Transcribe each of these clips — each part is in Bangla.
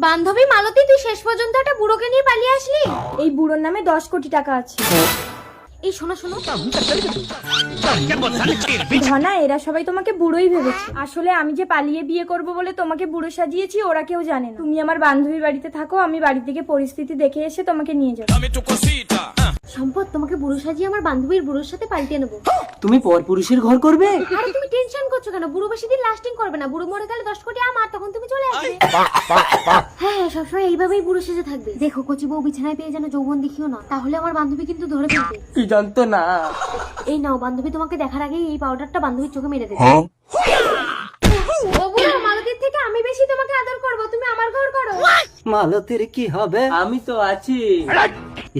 বান্ধবী মালতী, তুই শেষ পর্যন্ত একটা বুড়োকে নিয়ে পালিয়ে আসলি। এই বুড়োর নামে 10 কোটি টাকা আছে। এই শোনো শোনো, ধনা, এরা সবাই তোমাকে বুড়োই ভেবেছে। আসলে আমি যে পালিয়ে বিয়ে করব বলে তোমাকে বুড়ো সাজিয়েছি ওরা কেউ জানে না। তুমি আমার বান্ধবীর বাড়িতে থাকো, আমি বাড়ি থেকে পরিস্থিতি দেখে এসে তোমাকে নিয়ে যাবো। সম্পদ, তোমাকে বুড়ো সাজিয়ে আমার বান্ধবীর বুড়োর সাথে পাল্টে নেবো। তুমি পরপুরুষের ঘর করবে? আরে তুমি টেনশন করছো কেন? বুড়ো বেশি দিন লাস্টিং করবে না। বুড়ো মরে গেলে 10 কোটি আমার, তখন তুমি চলে আসবে। হ্যাঁ, সবসময় এইভাবেই বুড়ো সেজে থাকবে। দেখো, কচি বউ বিছানায় পেয়ে যেন যৌবন দেখিও না, তাহলে আমার বান্ধবী কিন্তু ধরে ফেলবে। কি জানতো না। এই নাও, বান্ধবী তোমাকে দেখার আগেই এই পাউডারটা বান্ধবীর চোখে মেরে দেবে। ও বুড়ো, মালতীর থেকে আমি বেশি তোমাকে আদর করব, তুমি আমার ঘর করো। মালতীর কি হবে? আমি তো আছি।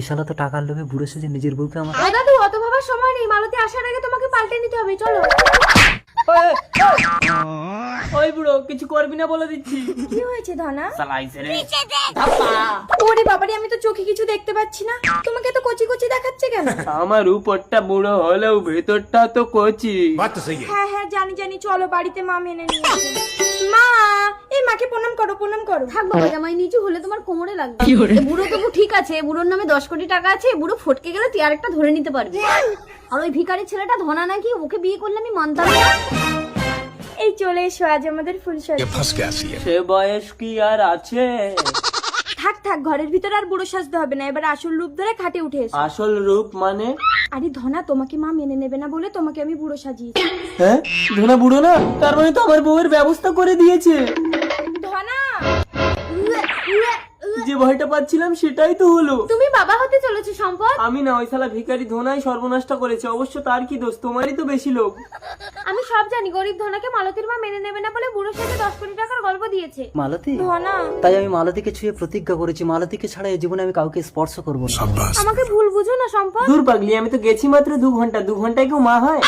ইশালা তো টাকার লোভে বুড়ো সেজে নিজের বউকে আমার ও দাদু, অত ভাবার সময় নেই। মালতী আসার আগে তোমাকে পাল্টে নিতে হবে, চলো। ওই বুড়ো, কিছু করবি না বলে দিচ্ছি। কি হয়েছে ধনা? সালাইছে রে। ওরে বাবারে, আমি তো চোখে কিছু দেখতে পাচ্ছি না। তোমাকে তো কচি কচি দেখাচ্ছে কেন? আমার উপরটা বুড়ো হলেও ভেতরটা তো কচি। হ্যাঁ হ্যাঁ, জানি জানি, চলো বাড়িতে মা মেনে নিয়েছে। মা, এই মাকে প্রণাম করো, প্রণাম করো। থাক বাবা, জামাই নিচু হলে তোমার কোমরে লাগবে। এ বুড়ো তবু ঠিক আছে, বুড়োর নামে 10 কোটি টাকা আছে। বুড়ো ফটকে গেলে তুই আরেকটা ধরে নিতে পারবি। আর ওই ভিখারি ছেলেটা ধনা নাকি, ওকে বিয়ে করলে আমি মানতাম না। এই চলে এসো, আজ আমাদের ফুলসজ্জা। সে বয়স কি আর আছে? থাক থাক, ঘরের ভিতরে আর বুড়ো সাজতে হবে না। এবার আসল রূপ ধরে খাটে উঠে এসো। আসল রূপ মানে? আরে ধনা, তোমাকে মা মেনে নেবে না বলে তোমাকে আমি বুড়ো সাজিয়েছি। হ্যাঁ, ধনা বুড়ো না, তার মানে তো আমার বউয়ের ব্যবস্থা করে দিয়েছে। ধনা, যে ভয়টা পাচ্ছিলাম সেটাই তো হলো। তুমি বাবা হতে চলেছো সম্পদ। আমি না, ওই শালা ভিখারি ধনাই সর্বনাশটা করেছে। অবশ্য তার কি দোষ? তোমারই তো বেশি লোক। আমি সব জানি, গরিব ধনাকে মালতীর মা মেনে নেবে না বলে বুড়োর সাথে 10 কোটি টাকার গল্প দিয়েছে। মালতী, ধনা, তাই আমি মালতীকে ছুঁয়ে প্রতিজ্ঞা করেছি, মালতীকে ছাড়া এই জীবনে আমি কাউকে স্পর্শ করবো না। আমাকে ভুল বুঝো না সম্পদ। দূর পাগলি, আমি তো গেছি মাত্র 2 ঘন্টা। 2 ঘন্টায় কেউ মা হয়?